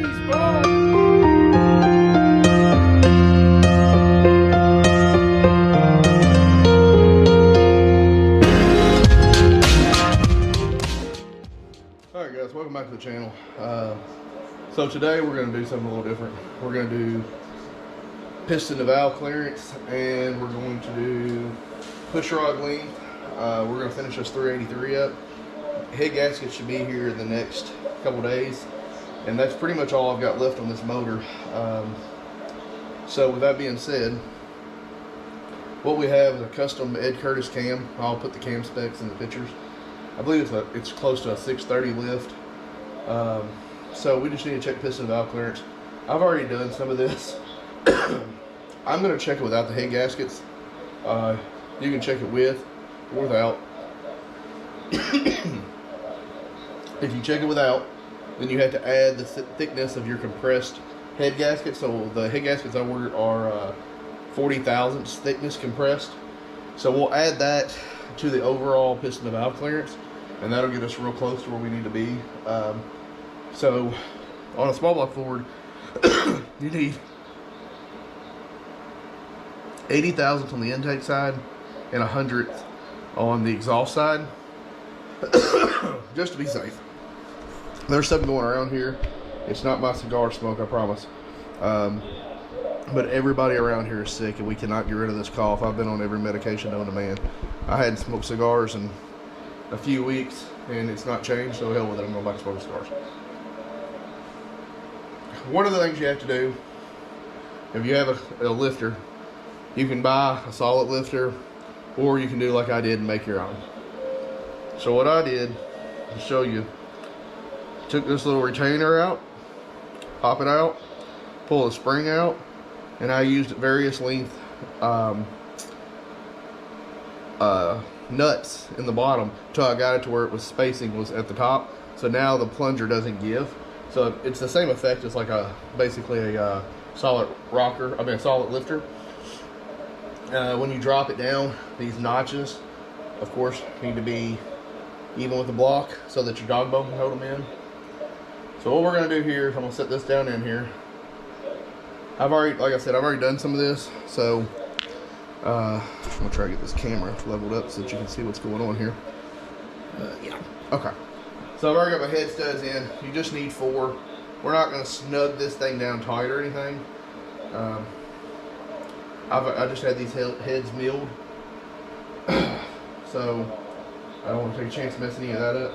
Peace, bye. Alright guys, welcome back to the channel. So today we're going to do something a little different. We're going to do piston to valve clearance, and we're going to do push rod length. We're going to finish this 383 up. Head gasket should be here in the next couple days, and that's pretty much all I've got left on this motor. So with that being said, what we have is a custom Ed Curtis cam. I'll put the cam specs in the pictures. I believe it's close to a 630 lift. So we just need to check piston valve clearance. I've already done some of this. I'm going to check it without the head gaskets. You can check it with or without. If you check it without, then you have to add the thickness of your compressed head gasket. So the head gaskets I ordered are 40 thousandths thickness compressed. So we'll add that to the overall piston to valve clearance, and that'll get us real close to where we need to be. So on a small block Ford, you need 80 thousandths on the intake side and 100th on the exhaust side, just to be safe. There's something going around here. It's not my cigar smoke, I promise. But everybody around here is sick, and we cannot get rid of this cough. I've been on every medication known to man. I hadn't smoked cigars in a few weeks, and it's not changed, so hell with it, I'm going back to smoking cigars. One of the things you have to do, if you have a lifter, you can buy a solid lifter, or you can do like I did and make your own. So what I did, to show you, took this little retainer out, pop it out, pull the spring out, and I used various length nuts in the bottom until I got it to where it was spacing was at the top. So now the plunger doesn't give. So it's the same effect as like basically a solid rocker. I mean a solid lifter. When you drop it down, these notches, of course, need to be even with the block so that your dog bone can hold them in. So what we're going to do here is I'm going to set this down in here. Like I said, I've already done some of this, so I'm going to try to get this camera leveled up so that you can see what's going on here. Yeah. Okay. So I've already got my head studs in. You just need 4. We're not going to snug this thing down tight or anything. I just had these heads milled, so I don't want to take a chance messing any of that up.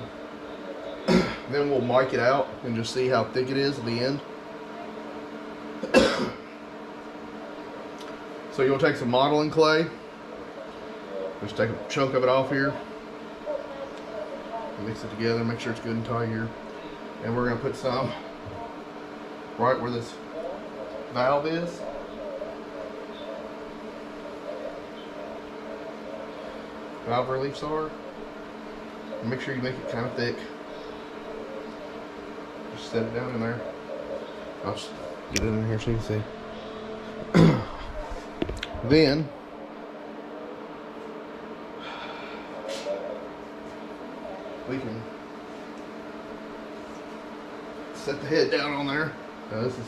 Then we'll mic it out and just see how thick it is at the end. So you'll take some modeling clay, just take a chunk of it off here, mix it together, make sure it's good and tight here, and we're going to put some right where this valve is. Valve reliefs are. And make sure you make it kind of thick. Just set it down in there. I'll just get it in here so you can see. Then we can set the head down on there. Now this is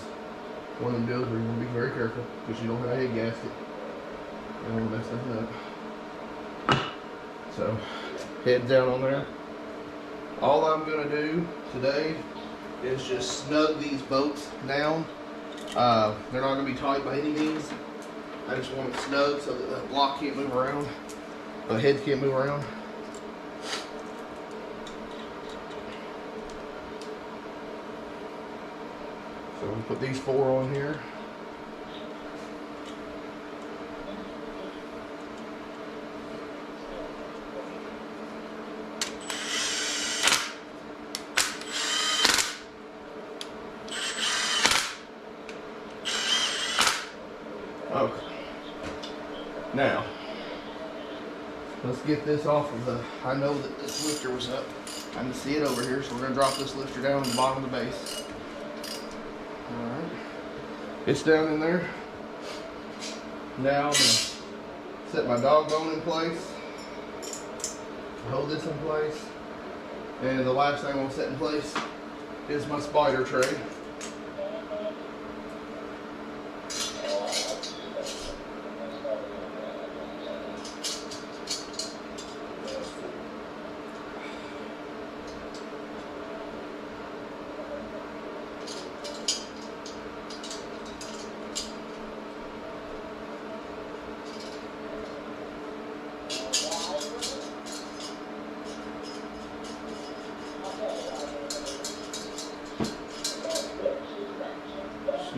one of them deals where you want to be very careful because you don't have a head gasket. You don't want to mess nothing up. So head down on there. All I'm going to do today is just snug these bolts down. They're not going to be tight by any means. I just want it snug so that the block can't move around. The head can't move around. So we put these 4 on here. Okay. Now, let's get this off of the, I know that this lifter was up. I can see it over here, so we're going to drop this lifter down on the bottom of the base. Alright. It's down in there. Now I'm going to set my dog bone in place. Hold this in place. And the last thing I'm going to set in place is my spider tray.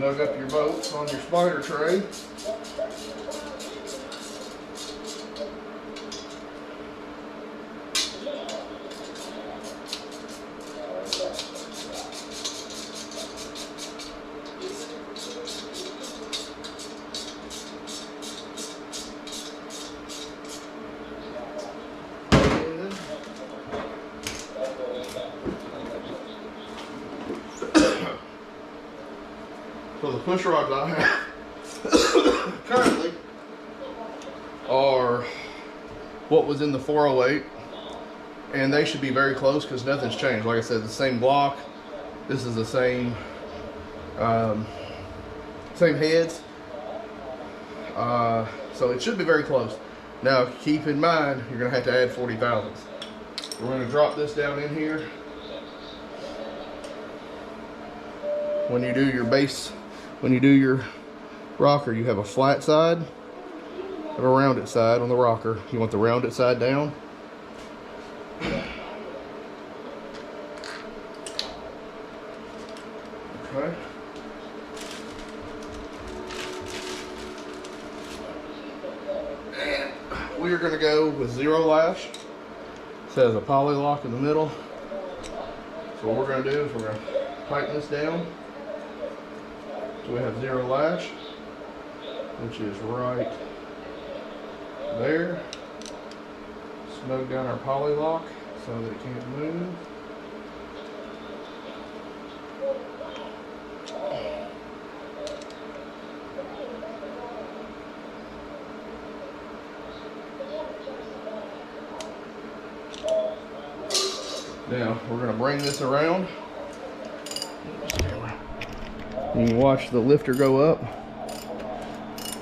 Snug up your bolts on your spider tray. So the push rods I have currently are what was in the 408, and they should be very close because nothing's changed. Like I said, the same block. This is the same same heads. So it should be very close. Now keep in mind, you're gonna have to add 40 thousandths. We're gonna drop this down in here. When you do your base, when you do your rocker, you have a flat side and a rounded side on the rocker. You want the rounded side down. Okay. And we are going to go with 0 lash. It says a poly lock in the middle. So what we're going to do is we're going to tighten this down. So we have 0 lash, which is right there. Snug down our poly lock so that it can't move. Now we're going to bring this around. You can watch the lifter go up.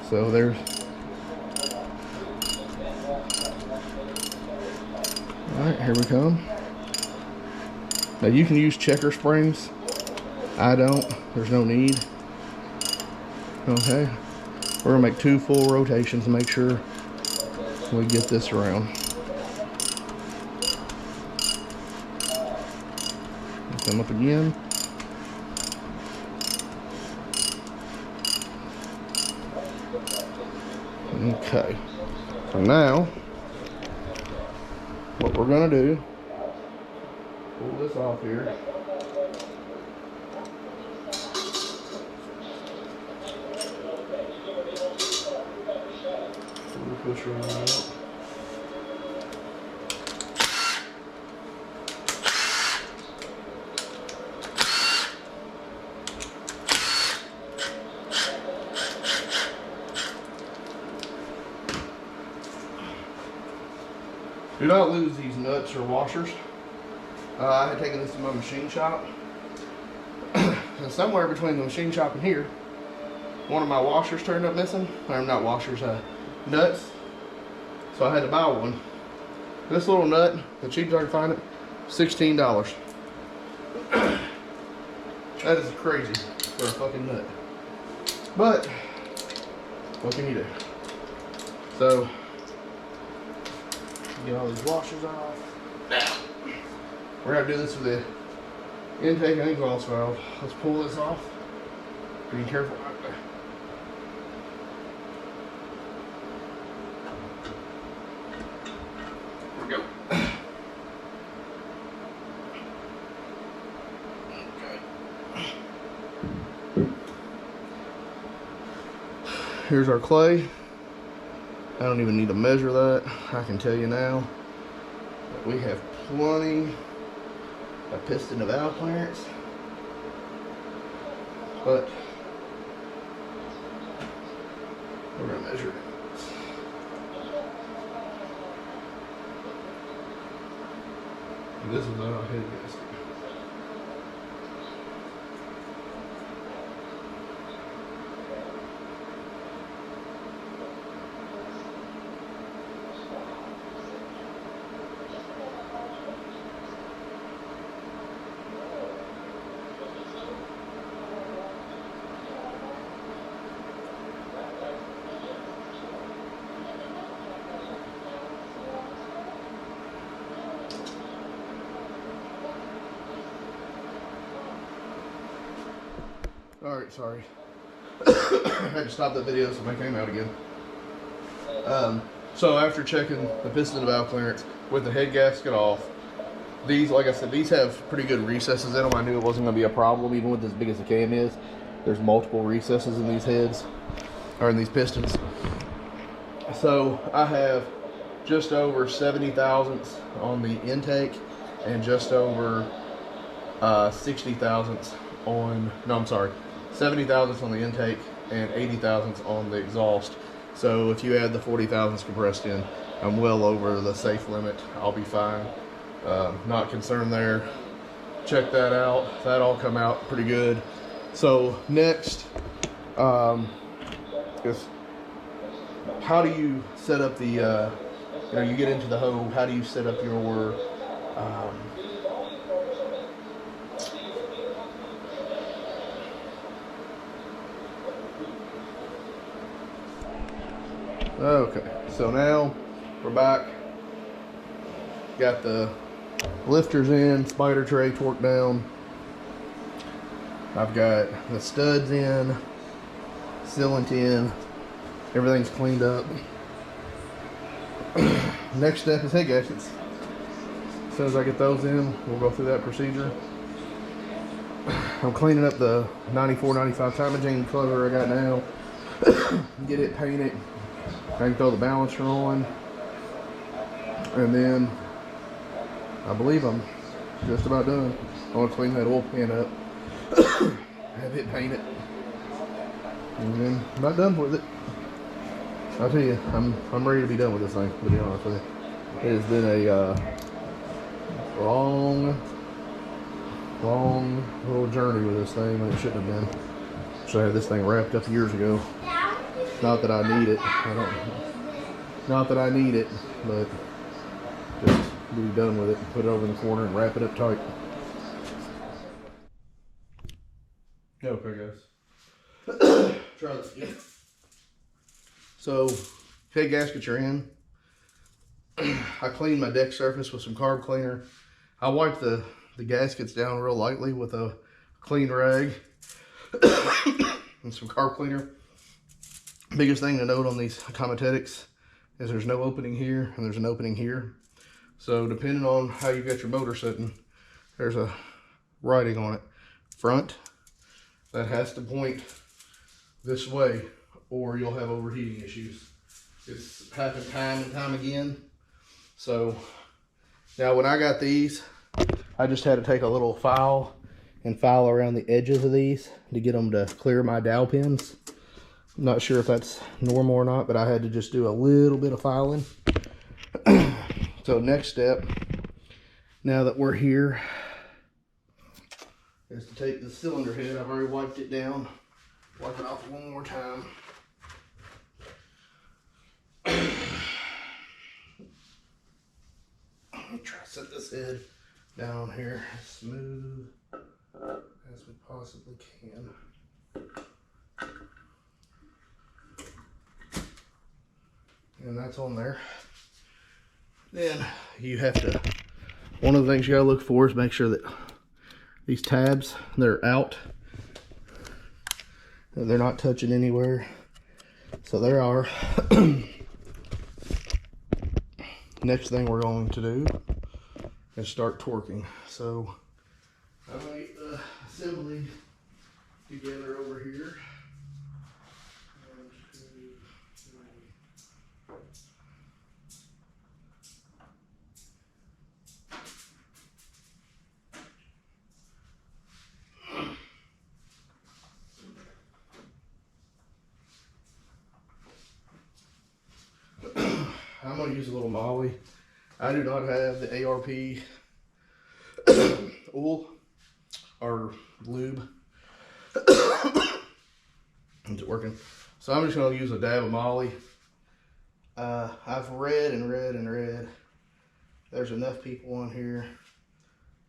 So there's, all right, here we come. Now you can use checker springs. I don't, there's no need. Okay, we're gonna make 2 full rotations to make sure we get this around. Come up again. Okay, so now what we're gonna do, pull this off here. Pull the pusher out. Do not lose these nuts or washers. I had taken this to my machine shop. And somewhere between the machine shop and here, one of my washers turned up missing. Or not washers, nuts. So I had to buy one. This little nut, the cheapest I could find it, $16. That is crazy for a fucking nut. But, what can you do? So, get all these washers off. Now, we're gonna do this with the intake and exhaust valve. Let's pull this off. Be careful out there. Here we go. Okay. Here's our clay. I don't even need to measure that. I can tell you now that we have plenty of piston to valve clearance. But we're going to measure it. And this is our head gasket. Alright, sorry. I had to stop the video so they came out again. So after checking the piston valve clearance with the head gasket off, these, like I said, these have pretty good recesses in them. I knew it wasn't going to be a problem even with as big as the cam is. There's multiple recesses in these heads, or in these pistons. So I have just over 70 thousandths on the intake and just over 60 thousandths on, no, I'm sorry, 70 thousandths on the intake and 80 thousandths on the exhaust. So if you add the 40 thousandths compressed in, I'm well over the safe limit. I'll be fine. Not concerned there. Check that out. That all come out pretty good. So next, is how do you set up the, you know, you get into the hole, how do you set up your, okay, so now we're back. Got the lifters in, spider tray torqued down. I've got the studs in, sealant in, everything's cleaned up. Next step is head gaskets. As soon as I get those in, we'll go through that procedure. I'm cleaning up the 94, 95 timing chain cover I got now. Get it painted. I can throw the balancer on. And then I believe I'm just about done. I want to clean that oil pan up. Have it painted. And then I'm about done with it. I'll tell you, I'm ready to be done with this thing, to be honest with you. It has been a long little journey with this thing, and it shouldn't have been. Should have had this thing wrapped up years ago. Not that I need it. Not that I need it, but just be done with it. Put it over in the corner and wrap it up tight. Okay, guys. Try this again. So, head gaskets are in. I cleaned my deck surface with some carb cleaner. I wiped the gaskets down real lightly with a clean rag and some carb cleaner. Biggest thing to note on these Comotetics is there's no opening here and there's an opening here. So depending on how you got your motor sitting, there's a writing on it. Front, that has to point this way or you'll have overheating issues. It's happened time and time again. So now when I got these, I just had to take a little file and file around the edges of these to get them to clear my dowel pins. I'm not sure if that's normal or not, but I had to just do a little bit of filing. So next step, now that we're here, is to take the cylinder head. I've already wiped it down. Wipe it off one more time. Let me try to set this head down here as smooth as we possibly can. And that's on there. Then you have to, one of the things you gotta look for is make sure that these tabs, they're out. They're not touching anywhere. So there are. Next thing we're going to do is start torquing. So I'm going to get the assembly together over here. 1, 2, 3. I'm going to use a little Molly. I do not have the ARP oil or lube. Is it working? So I'm just going to use a dab of Molly. I've read and read and read. There's enough people on here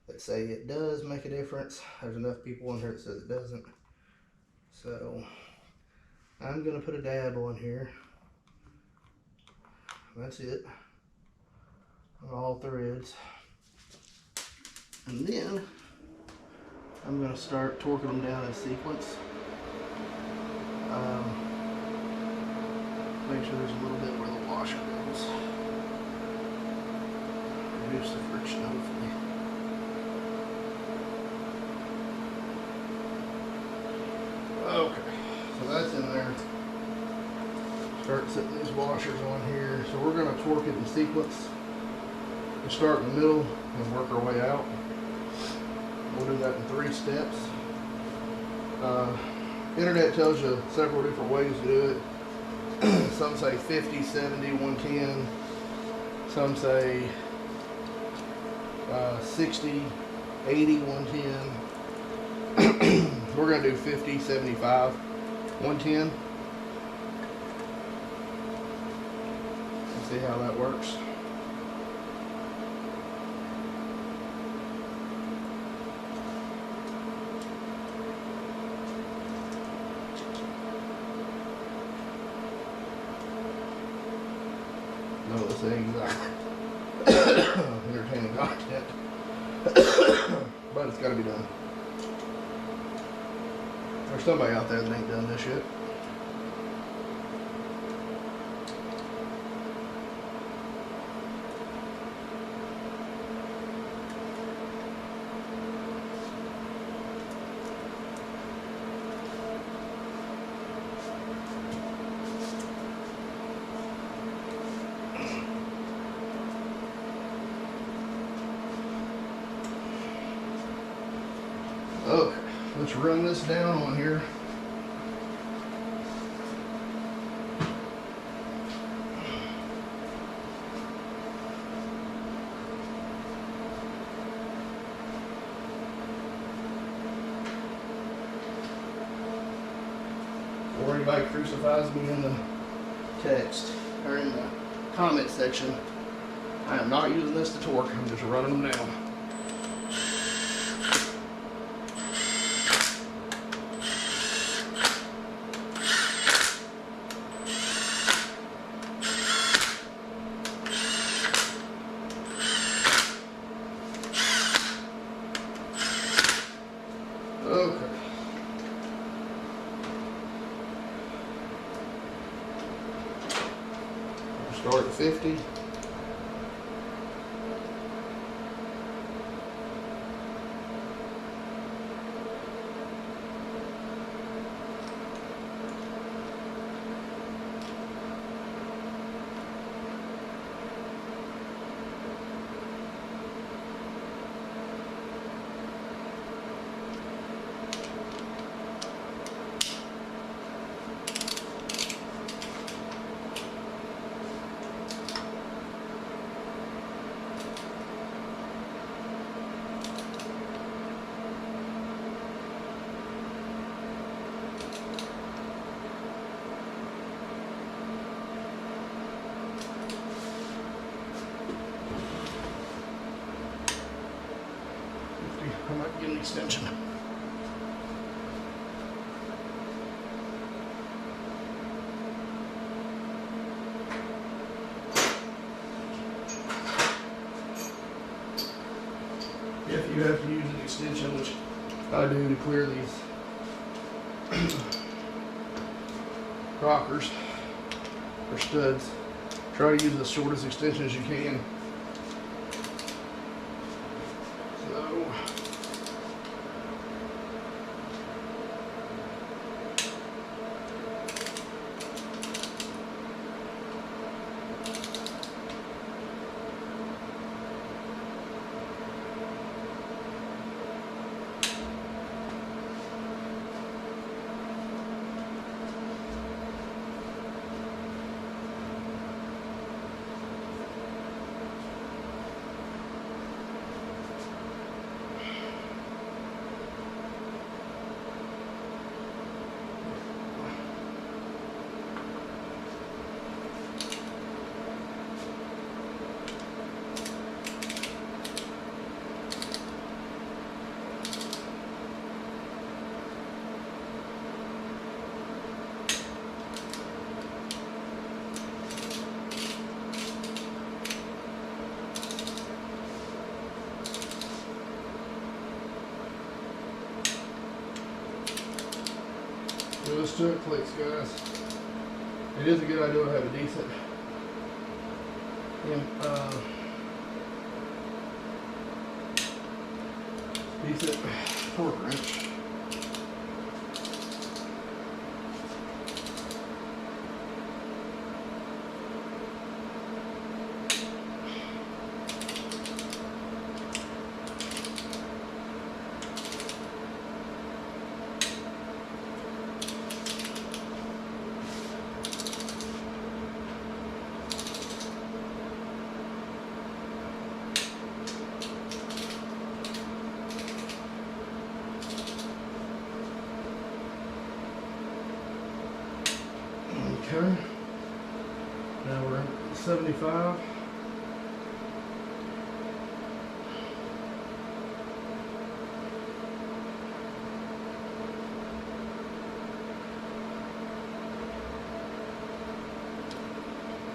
that say it does make a difference. There's enough people on here that says it doesn't. So I'm going to put a dab on here. That's it, on all threads. And then I'm going to start torquing them down in sequence. Make sure there's a little bit where the washer goes. Reduce the friction, hopefully. Okay, so that's in there. Start setting these washers on here. So we're going to torque it in sequence. We'll start in the middle and work our way out. We'll do that in 3 steps. Internet tells you several different ways to do it. Some say 50, 70, 110. Some say 60, 80, 110. We're going to do 50, 75, 110. Let's see how that works. No, this ain't entertaining content. But it's got to be done. There's somebody out there that ain't done this yet. Okay, let's run this down on here. Before anybody crucifies me in the text or in the comment section, I am not using this to torque, I'm just running them down. Okay. We'll start at 50. I might get an extension. If you have to use an extension, which I do to clear these rockers or studs, try to use the shortest extension as you can. So Those choke plates, guys. It is a good idea to have a decent torque wrench. Okay, now we're at 75.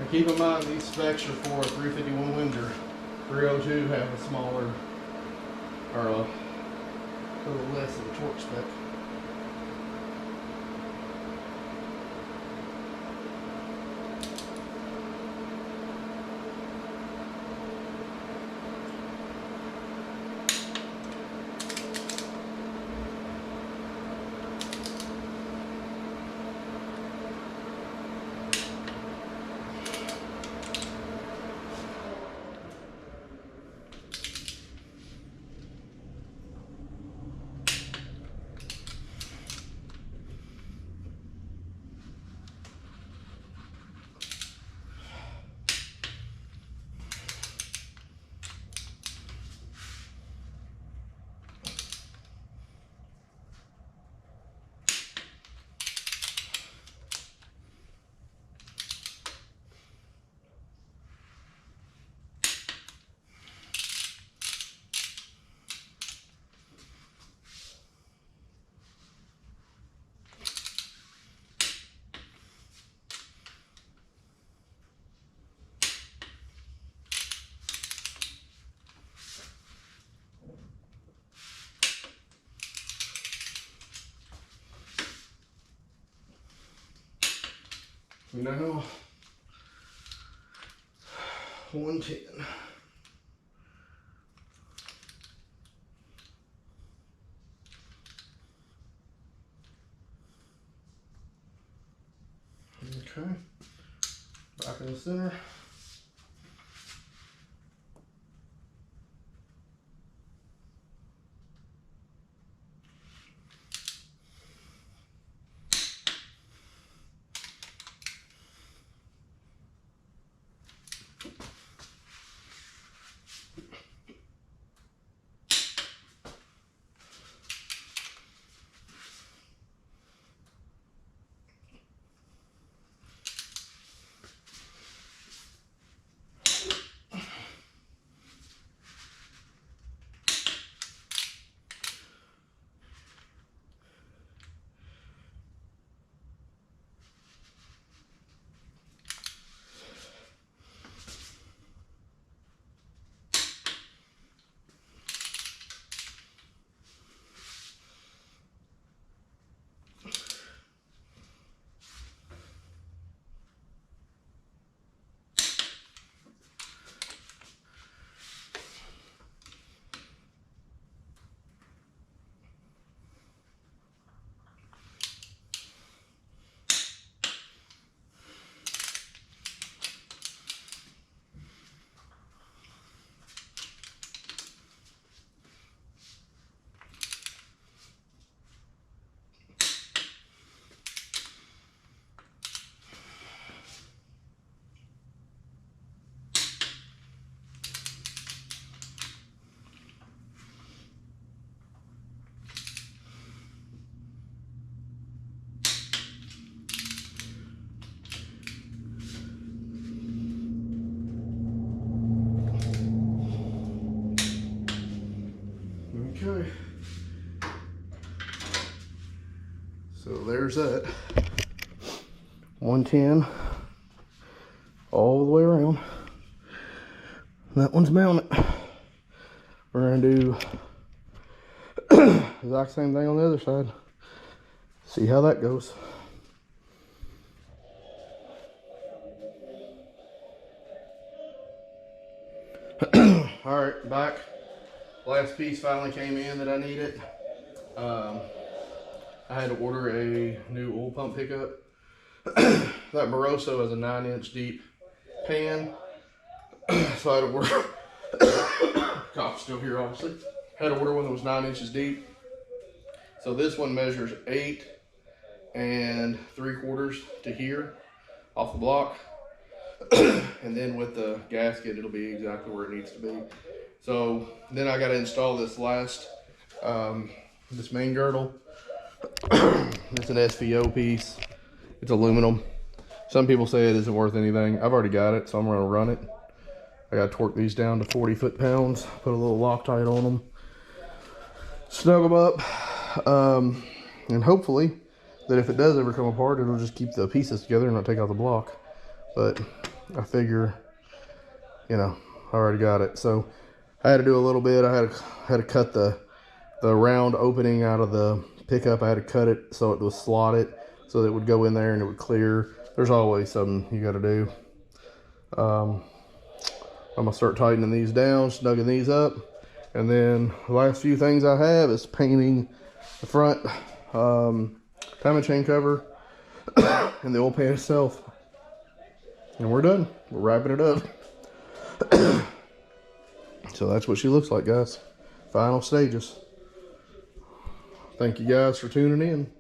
Now keep in mind these specs are for a 351 Windsor. 302 have a smaller, or a little less of a torque spec. Now 110. Okay, back in the center. Okay, so there's that 110 all the way around. That one's mounted. We're gonna do the exact same thing on the other side. See how that goes. All right, back. Last piece finally came in that I needed. I had to order a new oil pump pickup. That Barosso has a 9-inch deep pan, so I had to order. Cop's still here, obviously. Had to order one that was 9 inches deep. So this one measures 8 3/4 to here off the block. And then with the gasket, it'll be exactly where it needs to be. So then I got to install this last, this main girdle. It's an SVO piece. It's aluminum. Some people say it isn't worth anything. I've already got it, so I'm going to run it. I got to torque these down to 40 foot-pounds. Put a little Loctite on them. Snug them up. And hopefully that if it does ever come apart, it'll just keep the pieces together and not take out the block. But I figure, you know, I already got it. So I had to do a little bit. I had to cut the round opening out of the pickup. I had to cut it so it was slotted, so that it would go in there and it would clear. There's always something you got to do. I'm gonna start tightening these down, snugging these up, and then the last few things I have is painting the front timing chain cover and the oil pan itself. And we're done. We're wrapping it up. So that's what she looks like, guys. Final stages. Thank you guys for tuning in.